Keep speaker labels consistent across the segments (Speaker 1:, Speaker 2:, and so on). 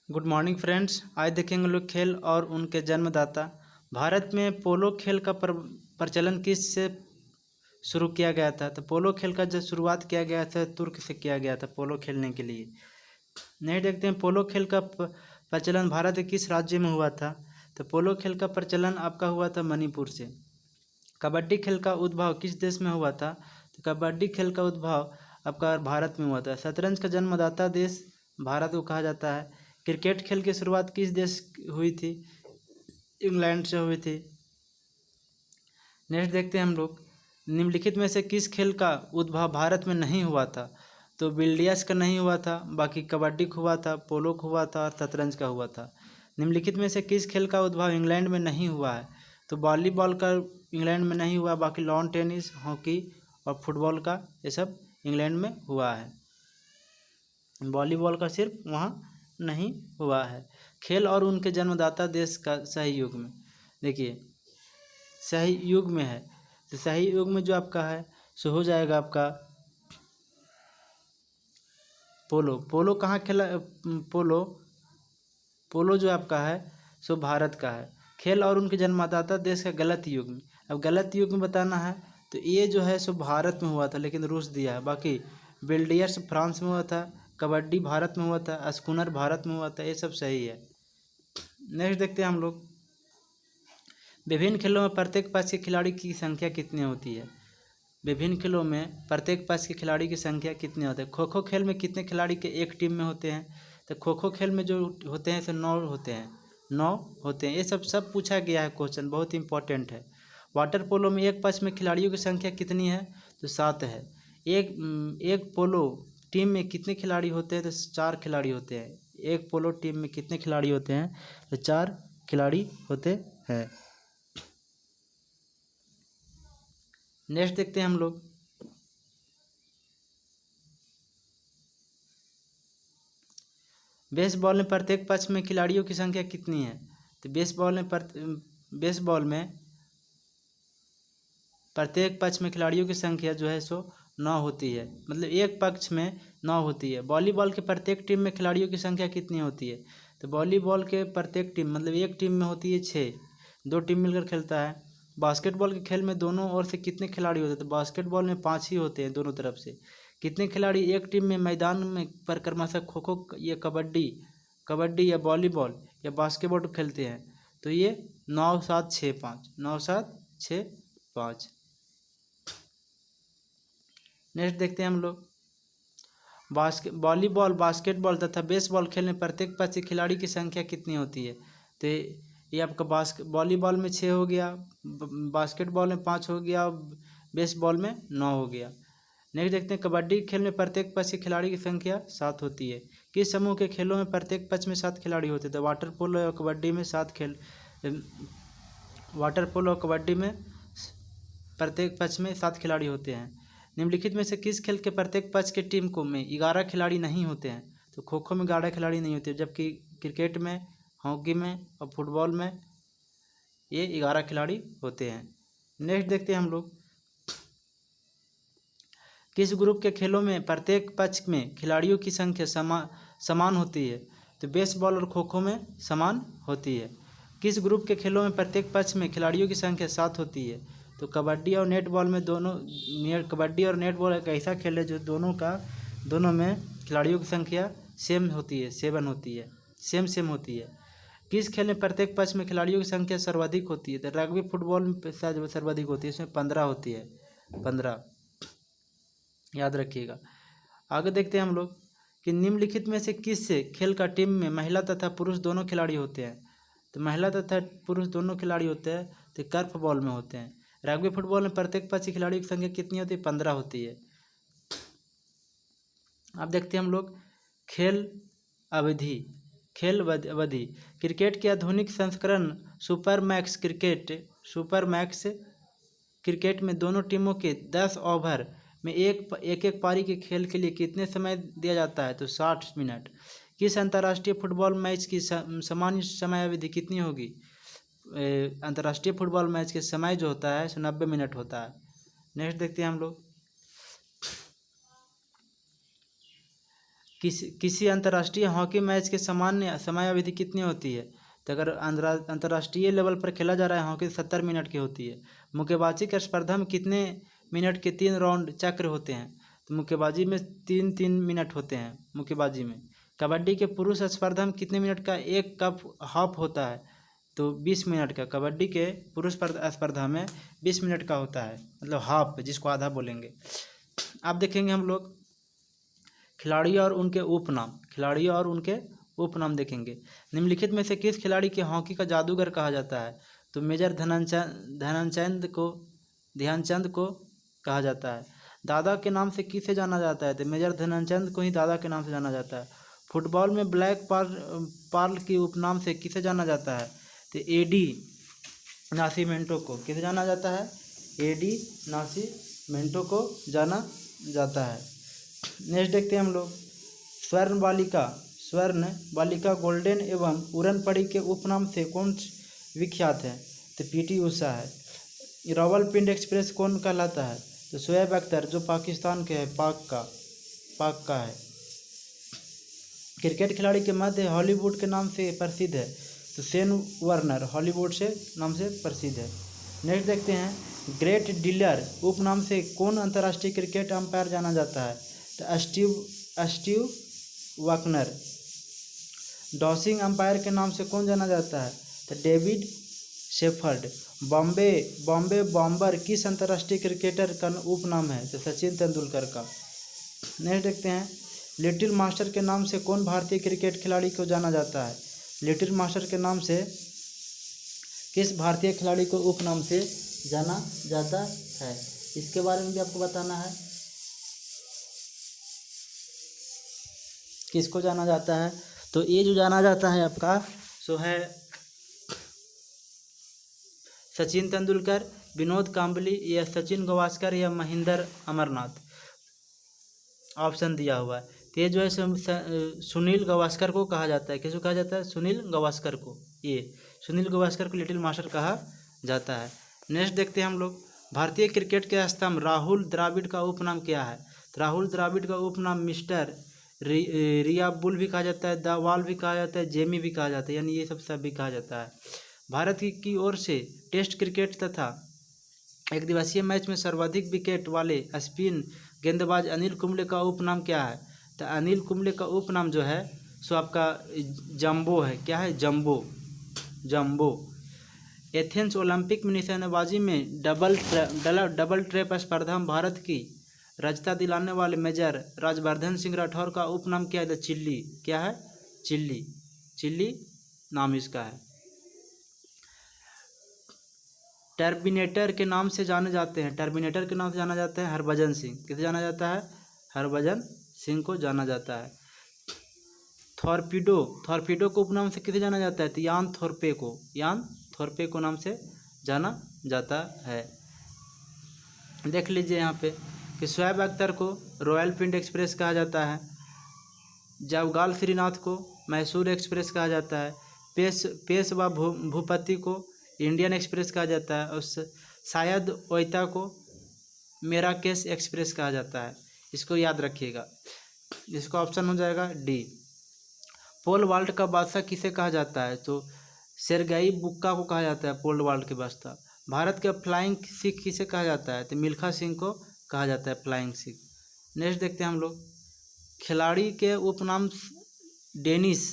Speaker 1: Good morning friends. आज देखेंगे लोग खेल और उनके जन्मदाता। भारत में पोलो खेल का प्रचलन किस से शुरू किया गया था? तो पोलो खेल का जब शुरुआत किया गया था तुर्क से किया गया था पोलो खेलने के लिए। नहीं, देखते हैं पोलो खेल का प्रचलन भारत के किस राज्य में हुआ था। तो पोलो खेल का प्रचलन आपका हुआ था मणिपुर से। कबड्डी खेल का उद्भव किस देश में हुआ था? तो कबड्डी खेल का उद्भव आपका भारत में हुआ था। शतरंज का जन्मदाता देश भारत को कहा जाता है। क्रिकेट खेल की शुरुआत किस देश हुई थी? इंग्लैंड से हुई थी। नेक्स्ट देखते हैं हम लोग, निम्नलिखित में से किस खेल का उद्भव भारत में नहीं हुआ था? तो बिल्डियर्स का नहीं हुआ था, बाकी कबड्डी का हुआ था, पोलो का हुआ था और शतरंज का हुआ था। निम्नलिखित में से किस खेल का उद्भव इंग्लैंड में नहीं हुआ है? तो वॉलीबॉल का इंग्लैंड में नहीं हुआ, बाकी लॉन टेनिस, हॉकी और फुटबॉल का ये सब इंग्लैंड में हुआ है। वॉलीबॉल का सिर्फ वहाँ नहीं हुआ है। खेल और उनके जन्मदाता देश का सही युग में, देखिए सही युग में है, तो सही युग में जो आपका है सो हो जाएगा आपका पोलो। पोलो कहाँ खेला? पोलो जो आपका है सो भारत का है। खेल और उनके जन्मदाता देश का गलत युग में, अब गलत युग में बताना है तो ये जो है सो भारत में हुआ था लेकिन रूस दिया है। बाकी बिल्डियर्स फ्रांस में हुआ था, कबड्डी भारत में हुआ था, स्कूनर भारत में हुआ था, ये सब सही है। नेक्स्ट देखते हैं हम लोग, विभिन्न खेलों में प्रत्येक पक्ष के खिलाड़ी की संख्या कितनी होती है? विभिन्न खेलों में प्रत्येक पक्ष के खिलाड़ी की संख्या कितनी होती है? खो खो खेल में कितने खिलाड़ी के एक टीम में होते हैं? तो खो खो खेल में जो होते हैं सो 9 होते हैं, 9 होते हैं। ये सब पूछा गया है, क्वेश्चन बहुत इंपॉर्टेंट है। वाटर पोलो में एक पक्ष में खिलाड़ियों की संख्या कितनी है? तो 7 है। एक पोलो टीम में कितने खिलाड़ी होते हैं? तो 4 खिलाड़ी होते हैं। एक पोलो टीम में कितने खिलाड़ी होते हैं? तो 4 खिलाड़ी होते हैं। नेक्स्ट देखते हैं हम लोग, बेसबॉल में प्रत्येक पक्ष में खिलाड़ियों की संख्या कितनी है? तो बेसबॉल में प्रत्येक पक्ष में खिलाड़ियों की संख्या जो है सो 9 होती है, मतलब एक पक्ष में 9 होती है। वॉलीबॉल के प्रत्येक टीम में खिलाड़ियों की संख्या कितनी होती है? तो वॉलीबॉल के प्रत्येक टीम मतलब एक टीम में होती है 6, 2 टीम मिलकर खेलता है। बास्केटबॉल के खेल में दोनों ओर से कितने खिलाड़ी होते हैं? तो बास्केटबॉल में 5 ही होते हैं दोनों तरफ से। कितने खिलाड़ी एक टीम में मैदान में पर क्रमशः खो खो या कबड्डी या वॉलीबॉल या बास्केटबॉल खेलते हैं? तो ये 9 7 6 5, 9 7 6 5। नेक्स्ट देखते हैं हम लोग, वॉलीबॉल, बास्केटबॉल तथा बेसबॉल खेलने प्रत्येक पक्ष के खिलाड़ी की संख्या कितनी होती है? तो ये आपका वॉलीबॉल में 6 हो गया, बास्केटबॉल में 5 हो गया, बेसबॉल में 9 हो गया। नेक्स्ट देखते हैं, कबड्डी खेल में प्रत्येक पक्ष के खिलाड़ी की संख्या 7 होती है। किस समूह के खेलों में प्रत्येक पक्ष में 7 खिलाड़ी होते हैं? तो वाटर पोलो और कबड्डी में 7 प्रत्येक पक्ष में 7 खिलाड़ी होते हैं। निम्नलिखित में से किस खेल के प्रत्येक पक्ष की टीम को में 11 खिलाड़ी नहीं होते हैं? तो खो खो में 11 खिलाड़ी नहीं होते, जबकि क्रिकेट में, हॉकी में और फुटबॉल में ये 11 खिलाड़ी होते हैं। नेक्स्ट देखते हैं हम लोग, किस ग्रुप के खेलों में प्रत्येक पक्ष में खिलाड़ियों की संख्या समान होती है? तो बेसबॉल और खो खो में समान होती है। किस ग्रुप के खेलों में प्रत्येक पक्ष में खिलाड़ियों की संख्या 7 होती है? तो कबड्डी और नेटबॉल में कबड्डी और नेटबॉल एक ऐसा खेल है जो दोनों में खिलाड़ियों की संख्या सेम होती है, 7 होती है, सेम होती है। किस खेल में प्रत्येक पक्ष में खिलाड़ियों की संख्या सर्वाधिक होती है? तो रग्बी फुटबॉल में शायद सर्वाधिक होती है, इसमें 15 होती है, 15 याद रखिएगा। आगे देखते हैं हम लोग कि निम्नलिखित में से किस खेल का टीम में महिला तथा पुरुष दोनों खिलाड़ी होते हैं? तो महिला तथा पुरुष दोनों खिलाड़ी होते हैं, तो कर्फ बॉल में होते हैं। रग्बी फुटबॉल में प्रत्येक पक्ष की खिलाड़ी की संख्या कितनी होती है? 15 होती है। अब देखते हैं हम लोग खेल अवधि। क्रिकेट के आधुनिक संस्करण सुपर मैक्स क्रिकेट में दोनों टीमों के 10 ओवर में एक पारी के खेल के लिए कितने समय दिया जाता है? तो 60 मिनट। किस अंतर्राष्ट्रीय फुटबॉल मैच की सामान्य समय अवधि कितनी होगी? अंतर्राष्ट्रीय फुटबॉल मैच के समय जो होता है 90 मिनट होता है। नेक्स्ट देखते हैं हम लोग, किसी अंतर्राष्ट्रीय हॉकी मैच के सामान्य समयावधि कितनी होती है? तो अगर अंतर्राष्ट्रीय लेवल पर खेला जा रहा है हॉकी 70 मिनट की होती है। मुक्केबाजी की स्पर्धा में कितने मिनट के 3 राउंड चक्र होते हैं? तो मुक्केबाजी में 3-3 मिनट होते हैं मुक्केबाजी में। कबड्डी के पुरुष स्पर्धा में कितने मिनट का एक कप हाफ होता है? तो 20 मिनट का। कबड्डी के पुरुष स्पर्धा में 20 मिनट का होता है, मतलब हाफ, जिसको आधा बोलेंगे। अब देखेंगे हम लोग खिलाड़ी और उनके उपनाम देखेंगे। निम्नलिखित में से किस खिलाड़ी के हॉकी का जादूगर कहा जाता है? तो मेजर ध्यानचंद को कहा जाता है। दादा के नाम से किसे जाना जाता है? तो मेजर ध्यानचंद को ही दादा के नाम से जाना जाता है। फुटबॉल में ब्लैक पार्ल के उपनाम से किसे जाना जाता है? तो एडी नासिमेंटो को। किसे जाना जाता है? एडी नासिमेंटो को जाना जाता है। नेक्स्ट देखते हैं हम लोग स्वर्ण बालिका गोल्डन एवं उड़न पड़ी के उपनाम से कौन विख्यात है? तो पीटी उषा है। रावलपिंडी एक्सप्रेस कौन कहलाता है? तो शोएब अख्तर, जो पाकिस्तान के है, पाक का है। क्रिकेट खिलाड़ी के मध्य हॉलीवुड के नाम से प्रसिद्ध है? तो शेन वार्नर हॉलीवुड से नाम से प्रसिद्ध है। नेक्स्ट देखते हैं ग्रेट डीलर उपनाम से कौन अंतर्राष्ट्रीय क्रिकेट अंपायर जाना जाता है? तो स्टीव वाकनर। डॉसिंग अंपायर के नाम से कौन जाना जाता है? तो डेविड शेफर्ड। बॉम्बे बॉम्बर किस अंतर्राष्ट्रीय क्रिकेटर का उपनाम है? तो सचिन तेंदुलकर का। नेक्स्ट देखते हैं लिटिल मास्टर के नाम से कौन भारतीय क्रिकेट खिलाड़ी को जाना जाता है? लिटिल मास्टर के नाम से किस भारतीय खिलाड़ी को उपनाम से जाना जाता है? इसके बारे में भी आपको बताना है, किसको जाना जाता है। तो ये जो जाना जाता है आपका सो है सचिन तेंदुलकर, विनोद कांबली, या सचिन गावस्कर, या महेंद्र अमरनाथ। ऑप्शन दिया हुआ है। तो ये जो है सुनील गावस्कर को कहा जाता है। किसको कहा जाता है? सुनील गावस्कर को। ये सुनील गावस्कर को लिटिल मास्टर कहा जाता है। नेक्स्ट देखते हैं हम लोग भारतीय क्रिकेट के स्तंभ राहुल द्रविड़ का उपनाम क्या है? तो राहुल द्रविड़ का उपनाम मिस्टर रिया बुल भी कहा जाता है, द वॉल भी कहा जाता है, जेमी भी कहा जाता है, यानी ये सब भी कहा जाता है। भारत की ओर से टेस्ट क्रिकेट तथा एक दिवसीय मैच में सर्वाधिक विकेट वाले स्पिन गेंदबाज अनिल कुंबले का उपनाम क्या है? तो अनिल कुंबले का उपनाम जो है सो आपका जंबो है। क्या है? जंबो। एथेंस ओलंपिक में निशानेबाजी में डबल ट्रैप स्पर्धा में भारत की रजता दिलाने वाले मेजर राजवर्धन सिंह राठौर का उपनाम क्या है? चिल्ली। क्या है? चिल्ली नाम इसका है। टर्मिनेटर के नाम से जाने जाते हैं हरभजन सिंह। किसे जाना जाता है? हरभजन सिंह को जाना जाता है। थॉर्पीडो को उपनाम से किसे जाना जाता है? तो यान थोरपे को नाम से जाना जाता है। देख लीजिए यहाँ पे कि शोएब अख्तर को रावलपिंडी एक्सप्रेस कहा जाता है, जवगाल श्रीनाथ को मैसूर एक्सप्रेस कहा जाता है, पेशवा भूपति को इंडियन एक्सप्रेस कहा जाता है, और शायद ओइता को मेराकेश एक्सप्रेस कहा जाता है। इसको याद रखिएगा। इसका ऑप्शन हो जाएगा डी। पोल वाल्ट का बादशाह किसे कहा जाता है? तो सेर्गेई बुक्का को कहा जाता है पोल वाल्ट के बादशाह। भारत के फ्लाइंग सिख किसे कहा जाता है? तो मिल्खा सिंह को कहा जाता है फ्लाइंग सिख। नेक्स्ट देखते हैं हम लोग खिलाड़ी के उपनाम डेनिस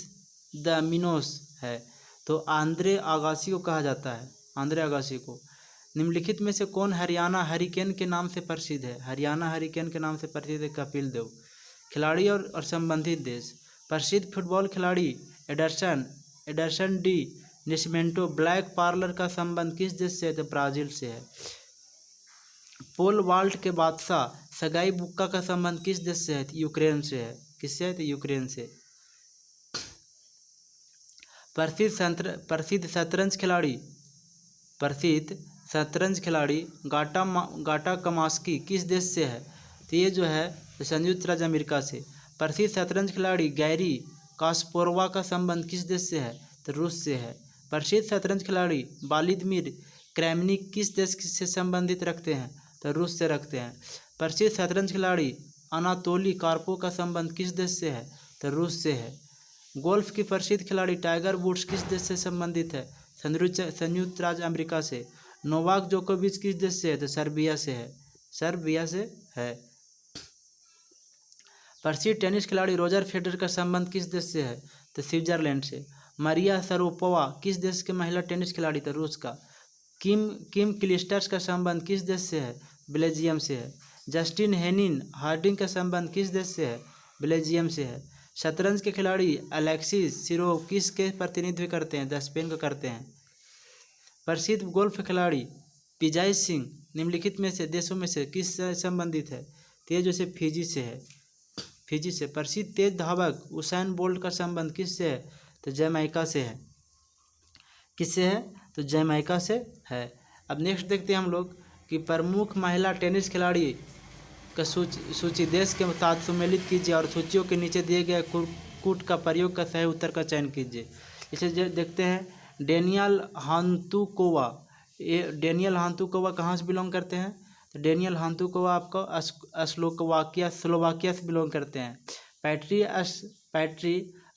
Speaker 1: द मिनोस है, तो आंद्रे आगासी को कहा जाता है, आंद्रे आगासी को। निम्नलिखित में से कौन हरियाणा हरिकेन के नाम से प्रसिद्ध है? हरियाणा हरिकेन के नाम से प्रसिद्ध है कपिल देव। खिलाड़ी और संबंधित देश। प्रसिद्ध फुटबॉल खिलाड़ी एडरसन डी नेस्मेंटो ब्लैक पार्लर का संबंध किस देश से है? तो ब्राज़ील से है। पोल वाल्ट के बादशाह सगाई बुक्का का संबंध किस देश से है? तो यूक्रेन से है। किससे है? तो यूक्रेन से। प्रसिद्ध शतरंज खिलाड़ी गाटा कमास्की किस देश से है? तो ये जो है संयुक्त राज्य अमेरिका से। प्रसिद्ध शतरंज खिलाड़ी गैरी कास्पारोवा का संबंध किस देश से है? तो रूस से है। प्रसिद्ध शतरंज खिलाड़ी व्लादिमीर क्रेमनिक किस देश से संबंधित रखते हैं? तो रूस से रखते हैं। प्रसिद्ध शतरंज खिलाड़ी अनातोली कार्पोव का संबंध किस देश से है? तो रूस से है। गोल्फ की प्रसिद्ध खिलाड़ी टाइगर वुड्स किस देश से संबंधित है? संयुक्त राज्य अमेरिका से। नोवाक जोकोविच किस देश से है? तो सर्बिया से है। सर्बिया से है। प्रसिद्ध टेनिस खिलाड़ी रोजर फेडरर का संबंध किस देश से है? तो स्विट्जरलैंड से। मारिया शरापोवा किस देश के महिला टेनिस खिलाड़ी? तो रूस का। किम क्लिस्टर्स का संबंध किस देश से है? बेल्जियम से है। जस्टिन हेनिन हार्डिंग का संबंध किस देश से है? बेल्जियम से है। शतरंज के खिलाड़ी अलेक्सिस सिरोव किस के प्रतिनिधित्व करते हैं? स्पेन को करते हैं। प्रसिद्ध गोल्फ खिलाड़ी विजय सिंह निम्नलिखित में से देशों में से किस से संबंधित है? तो जो से फिजी से है। फिजी से। प्रसिद्ध तेज धावक उसाइन बोल्ट का संबंध किससे है? तो जमैका से है। किससे है? तो जमैका से है। अब नेक्स्ट देखते हैं हम लोग कि प्रमुख महिला टेनिस खिलाड़ी का सूची देश के साथ सम्मिलित कीजिए और सूचियों के नीचे दिए गए कूट का प्रयोग का सही उत्तर का चयन कीजिए। इसे देखते हैं डेनियल हांतुकोवा। ये डेनियल हांतुकोवा कहाँ से बिलोंग करते हैं? तो डेनियल हांतुकोवा आपको स्लोवाकिया से बिलोंग करते हैं। पैट्री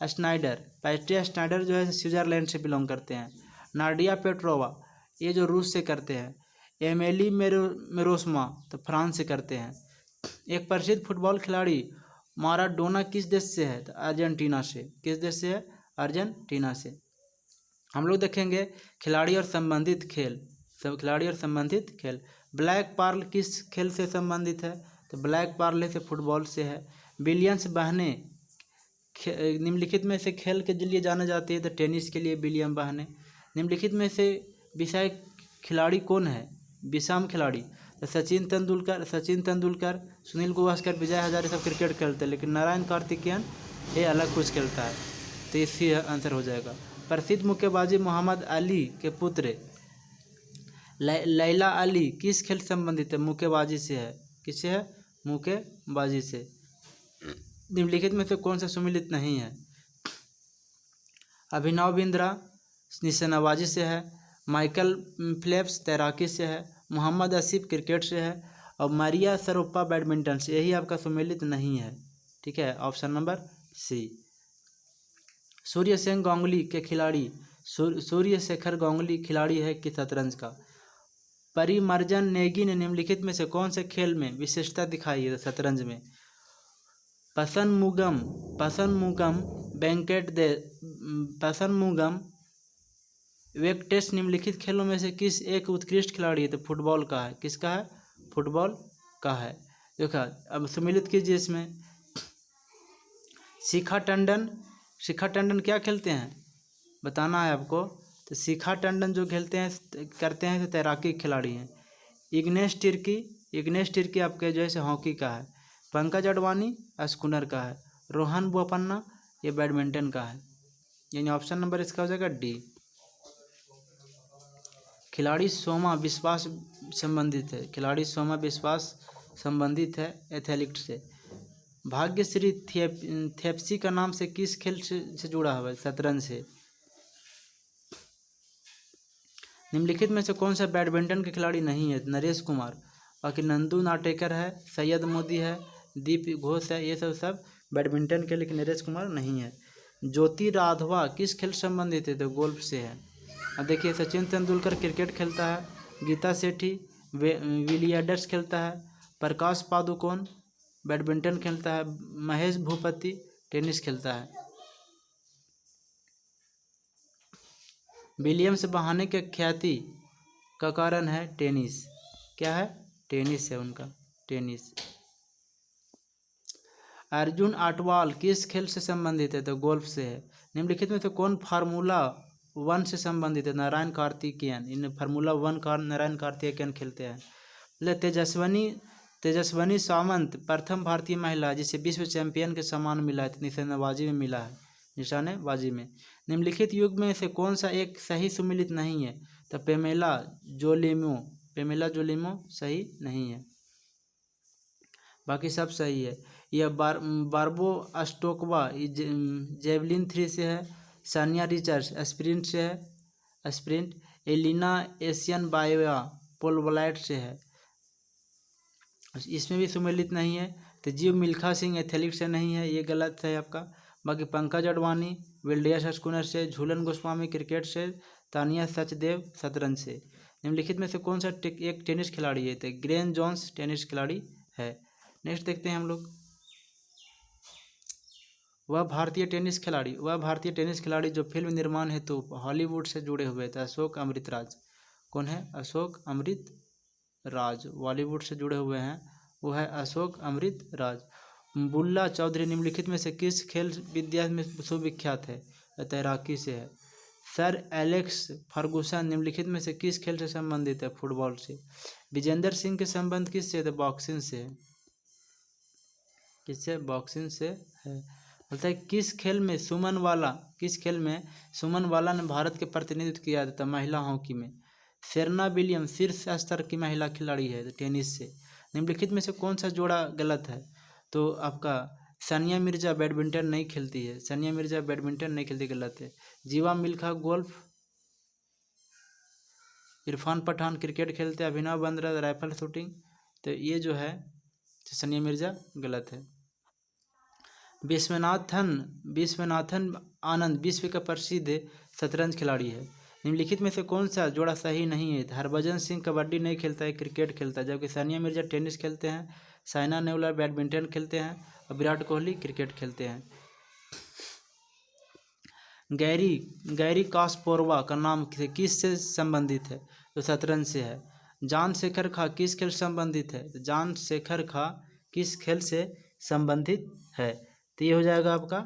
Speaker 1: स्नाइडर जो है स्विट्जरलैंड से बिलोंग करते हैं। नाडिया पेट्रोवा ये जो रूस से करते हैं। एमिली मेरोस्मा तो फ्रांस से करते हैं। एक प्रसिद्ध फुटबॉल खिलाड़ी माराडोना किस देश से है? तो अर्जेंटीना से। किस देश से है? अर्जेंटीना से। हम लोग देखेंगे खिलाड़ी और संबंधित खेल। सब खिलाड़ी और संबंधित खेल। ब्लैक पर्ल किस खेल से संबंधित है? तो ब्लैक पर्ल से फुटबॉल से है। विलियम्स बहनें निम्नलिखित में से खेल के लिए जाने जाती है? तो टेनिस के लिए विलियम बहनें। निम्नलिखित में से विषय खिलाड़ी कौन है? विषम खिलाड़ी। तो सचिन तेंदुलकर, सुनील गावस्कर, विजय हजारे सब क्रिकेट खेलते हैं, लेकिन नारायण कार्तिकेयन ये अलग कुछ खेलता है। तो इसी आंसर हो जाएगा। प्रसिद्ध मुक्केबाजी मोहम्मद अली के पुत्र लैला अली किस खेल से संबंधित है? मुक्केबाजी से है। किससे है? मुक्केबाजी से। निम्नलिखित में से कौन सा सम्मिलित नहीं है? अभिनव बिंद्रा निशानेबाजी से है। माइकल फेल्प्स तैराकी से है। मोहम्मद आसिफ क्रिकेट से है। और मारिया शरापोवा बैडमिंटन से। यही आपका सम्मिलित नहीं है। ठीक है, option number C. Suryashekhar Ganguly खिलाड़ी है कि शतरंज का। परिमर्जन नेगी ने निम्नलिखित में से कौन से खेल में विशेषता दिखाई है? शतरंज में। पसनमुगम वेंकटेश निम्नलिखित खेलों में से किस एक उत्कृष्ट खिलाड़ी है? तो फुटबॉल का है। किसका है? फुटबॉल का है। देखा, अब सम्मिलित कीजिए इसमें। शिखा टंडन क्या खेलते हैं? बताना है आपको। तो शिखा टंडन जो करते हैं तो तैराकी खिलाड़ी हैं। इग्नेश तिर्की आपके जो है हॉकी का है। पंकज अडवाणी स्कूनर का है। रोहन बोपन्ना ये बैडमिंटन का है। यानी ऑप्शन नंबर इसका हो जाएगा डी। खिलाड़ी सोमा विश्वास संबंधित है एथलीट से। भाग्यश्री थेप्सी का नाम से किस खेल से जुड़ा हुआ है? शतरंज से। निम्नलिखित में से कौन सा बैडमिंटन के खिलाड़ी नहीं है? नरेश कुमार। बाकी नंदू नाटेकर है, सैयद मोदी है, दीप घोष है, ये सब बैडमिंटन के, लेकिन नरेश कुमार नहीं है। ज्योति राघवा किस खेल संबंधित है? तो गोल्फ से है। अब देखिए, सचिन तेंदुलकर क्रिकेट खेलता है। गीता सेठी विलियर्ड्स खेलता है। प्रकाश पादुकोण बैडमिंटन खेलता है। महेश भूपति टेनिस खेलता है। विलियम्स बहाने के ख्याति का कारण है टेनिस। क्या है? टेनिस है उनका, टेनिस। अर्जुन आटवाल किस खेल से संबंधित है? तो गोल्फ से है। निम्नलिखित में से कौन फार्मूला 1 से संबंधित है? नारायण कार्तिकेयन। इन फार्मूला 1 का नारायण कार्तिकेयन खेलते हैं। तेजस्वनी सावंत प्रथम भारतीय महिला जिसे विश्व चैंपियन के सम्मान मिला है, निशानेबाजी में मिला है। निशानेबाजी में निम्नलिखित युग में से कौन सा एक सही सम्मिलित नहीं है? तो पेमेला जोलिमो सही नहीं है। बाकी सब सही है। यह बारबो स्टोकवा जेवलिन थ्री से है। सानिया रिचर्ड्स स्प्रिंट से है। एलिना एशियन बायोवा पोल वॉल्ट से है। इसमें भी सम्मिलित नहीं है। तो जीव मिल्खा सिंह एथलीट से नहीं है, ये गलत है आपका। बाकी पंकज अडवाणी विल्डियर्स स्कूनर से, झूलन गोस्वामी क्रिकेट से, तानिया सचदेव शतरंज से। निम्नलिखित में से कौन सा एक टेनिस खिलाड़ी है? तो ग्रेन जॉन्स टेनिस खिलाड़ी है। नेक्स्ट देखते हैं हम लोग, वह भारतीय टेनिस खिलाड़ी जो फिल्म निर्माण हेतु हॉलीवुड से जुड़े हुए थे। अशोक अमृतराज। कौन है? अशोक अमृतराज। बॉलीवुड से जुड़े हुए हैं, वो है अशोक अमृतराज। बुल्ला चौधरी निम्नलिखित में से किस खेल विद्या में सुविख्यात है? तैराकी से है। सर एलेक्स फर्गुसन निम्नलिखित में से किस खेल से संबंधित है? फुटबॉल से। विजेंद्र सिंह के संबंध किससे? तो बॉक्सिंग से है। किससे? बॉक्सिंग से है। बोलता है किस खेल में सुमन वाला ने भारत के प्रतिनिधित्व किया था? महिला हॉकी में। सेरेना विलियम्स शीर्ष स्तर की महिला खिलाड़ी है टेनिस से। निम्नलिखित में से कौन सा जोड़ा गलत है? तो आपका सानिया मिर्जा बैडमिंटन नहीं खेलती है, सानिया मिर्जा बैडमिंटन नहीं खेलती, गलत है। जीवा मिल्खा गोल्फ, इरफान पठान क्रिकेट खेलते हैं, अभिनव बिंद्रा राइफल शूटिंग, तो ये जो है सानिया मिर्जा गलत है। विश्वनाथन आनंद विश्व का प्रसिद्ध शतरंज खिलाड़ी है। निम्नलिखित में से कौन सा जोड़ा सही नहीं है? हरभजन सिंह कबड्डी नहीं खेलता है, क्रिकेट खेलता है, जबकि सानिया मिर्जा टेनिस खेलते हैं, साइना नेहवाल बैडमिंटन खेलते हैं और विराट कोहली क्रिकेट खेलते हैं। गैरी कास्पारोवा का नाम किस से संबंधित है? तो शतरंज से है। जान शेखर खा किस खेल से संबंधित है? तो जान शेखर खा किस खेल से संबंधित है? तो ये हो जाएगा आपका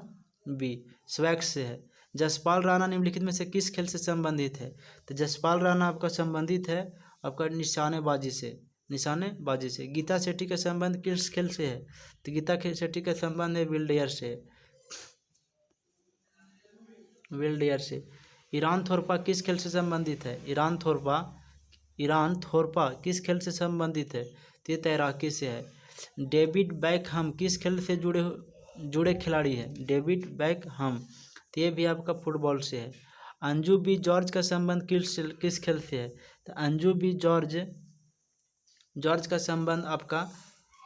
Speaker 1: बी, स्वैक्स से है। जसपाल राणा निम्नलिखित में से किस खेल से संबंधित है? तो जसपाल राणा आपका संबंधित है आपका निशानेबाजी से। गीता शेट्टी का संबंध किस खेल से है? तो गीता शेट्टी का संबंध है विल्डियर से। ईरान थोरपा किस खेल से संबंधित है? ईरान थोरपा किस खेल से संबंधित है? तो ये तैराकी से है। डेविड बैकहम किस खेल से जुड़े खिलाड़ी है? डेविड बैकहम, तो ये भी आपका फुटबॉल से है। अंजू बी जॉर्ज का संबंध किस खेल से है? तो अंजू बी जॉर्ज का संबंध आपका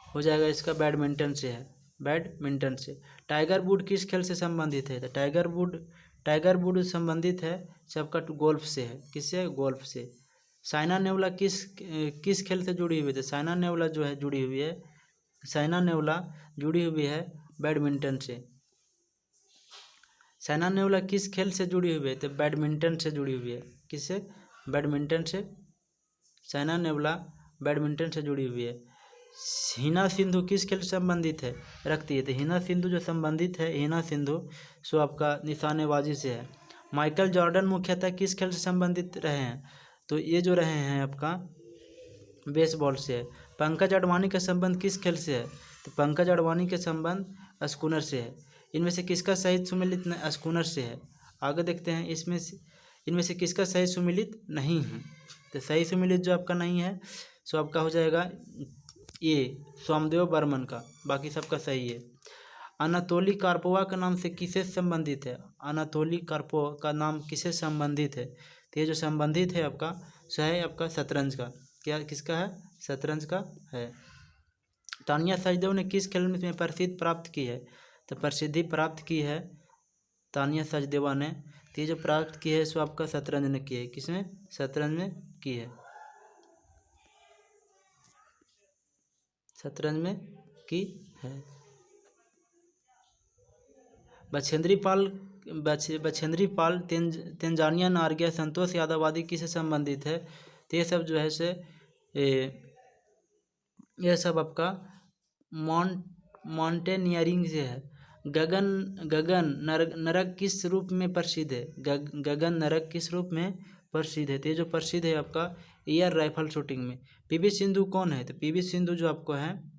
Speaker 1: हो जाएगा इसका बैडमिंटन से है, टाइगर वुड किस खेल से संबंधित है? तो टाइगर वुड संबंधित है सबका गोल्फ से है। किससे? गोल्फ से। साइना नेहवाल किस खेल से जुड़ी हुई है? तो साइना नेहवाल जो है जुड़ी हुई है बैडमिंटन से। साइना नेहवाल किस खेल से जुड़ी हुई है? तो बैडमिंटन से जुड़ी हुई है। किससे? बैडमिंटन से। साइना नेहवाल बैडमिंटन से जुड़ी हुई है। हिना सिंधु किस खेल से संबंधित है रखती है? तो हिना सिंधु जो संबंधित है, हिना सिंधु सो आपका निशानेबाजी से है। माइकल जॉर्डन मुख्यतः किस खेल से संबंधित रहे हैं? तो ये जो रहे हैं आपका बेसबॉल से है। पंकज अडवाणी का संबंध किस खेल से है? तो पंकज अडवाणी के संबंध स्कूनर से है। इनमें से किसका सही सुमेलित स्कूनर से है? आगे देखते हैं इनमें से किसका सही सुमेलित नहीं है? तो सही सुमेलित जो आपका नहीं है सो आपका हो जाएगा ये सोमदेव बर्मन का, बाकी सबका सही है। अनातोली कार्पोवा का नाम से किसे संबंधित है? अनातोली कार्पोवा का नाम किसे संबंधित है? तो ये जो संबंधित है आपका सो है आपका शतरंज का। क्या किसका है? शतरंज का है। तानिया सचदेव ने किस खेल में प्रसिद्धि प्राप्त की है? तो प्रसिद्धि प्राप्त की है तानिया सचदेवा ने, तो ये जो प्राप्त की है सो आपका शतरंज ने की है। किसमें? शतरंज में की है, शतरंज में की है। बछेंद्री पाल तेंजानिया नार्गिया संतोष यादव आदि किससे संबंधित है? तो ये सब जो है से ये सब आपका माउंटेनियरिंग से है। गगन नरक किस रूप में प्रसिद्ध है? गगन नरक किस रूप में प्रसिद्ध है? तो ये जो प्रसिद्ध है आपका एयर राइफल शूटिंग में। पीवी सिंधु कौन है? तो पीवी सिंधु जो आपको है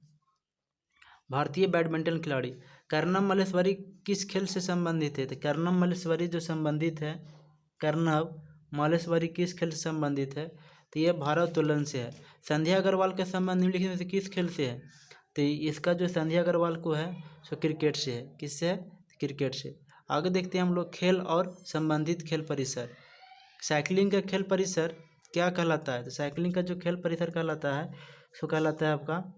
Speaker 1: भारतीय बैडमिंटन खिलाड़ी। कर्णम मल्लेश्वरी किस खेल से संबंधित है? तो कर्णम मल्लेश्वरी जो संबंधित है, कर्णव मल्लेश्वरी किस खेल से संबंधित है? तो ये भारोत्तोलन से है। संध्या अग्रवाल का संबंध निम्नलिखित में से किस खेल से है? तो इसका जो संध्या अग्रवाल को है सो क्रिकेट से है। किससे है? क्रिकेट से। आगे देखते हैं हम लोग खेल और संबंधित खेल परिसर। साइकिलिंग का खेल परिसर क्या कहलाता है? तो साइकिलिंग का जो खेल परिसर कहलाता है सो कहलाता है आपका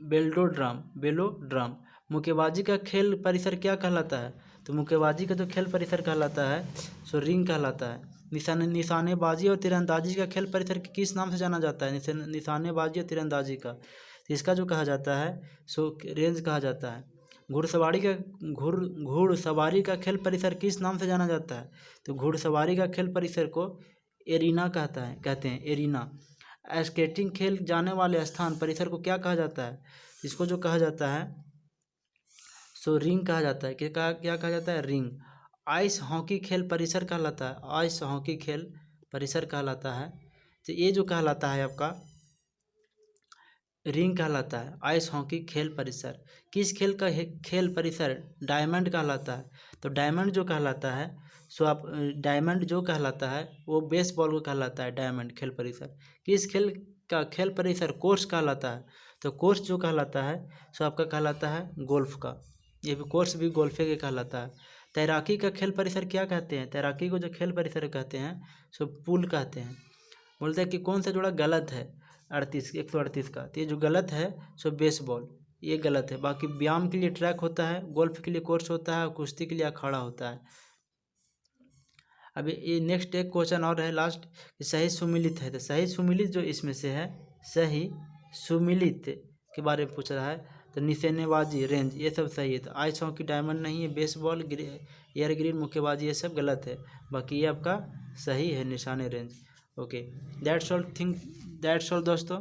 Speaker 1: बेलोड्राम। मुक्केबाजी का खेल परिसर क्या कहलाता है? तो मुक्केबाजी का जो खेल परिसर कहलाता है सो रिंग कहलाता है। निशानेबाजी और तीरंदाजी का खेल परिसर किस नाम से जाना जाता है? निशानेबाजी और तीरंदाजी का, तो इसका जो कहा जाता है सो रेंज कहा जाता है। घुड़सवारी का खेल परिसर किस नाम से जाना जाता है? तो घुड़सवारी का खेल परिसर को एरिना कहते हैं एरिना। स्केटिंग खेल जाने वाले स्थान परिसर को क्या कहा जाता है? इसको जो कहा जाता है सो रिंग कहा जाता है। क्या कहा जाता है? रिंग। आइस हॉकी खेल परिसर कहलाता है, आइस हॉकी खेल परिसर कहलाता है। तो ये जो कहलाता है आपका रिंग कहलाता है, आइस हॉकी खेल परिसर। किस खेल का खेल परिसर डायमंड कहलाता है? तो डायमंड जो कहलाता है सो आप डायमंड जो कहलाता है वो बेसबॉल को कहलाता है डायमंड खेल परिसर। किस खेल का खेल परिसर कोर्स कहलाता है? तो कोर्स जो कहलाता है सो आपका कहलाता है गोल्फ का, ये भी कोर्स भी गोल्फे के कहलाता है। तैराकी का खेल परिसर क्या कहते हैं? तैराकी को जो खेल परिसर कहते हैं सो पूल कहते हैं। बोलते हैं कि कौन सा जोड़ा गलत है 138 का, तो ये जो गलत है सो बेसबॉल, ये गलत है। बाकी व्यायाम के लिए ट्रैक होता है, गोल्फ के लिए कोर्स होता है और कुश्ती के लिए अखाड़ा होता है। अभी ये नेक्स्ट एक क्वेश्चन और है लास्ट, सही सुमिलित है। तो सही सुमिलित जो इसमें से है, सही सुमिलित के बारे में पूछ रहा है। तो निशानेबाजी, रेंज, ये सब सही है। तो आइस हॉकी डायमंड नहीं है, बेसबॉल, एयर ग्रीन, मुक्केबाजी, ये सब गलत है। बाकी ये आपका सही है निशाने रेंज। ओके, दैट्स ऑल दोस्तों।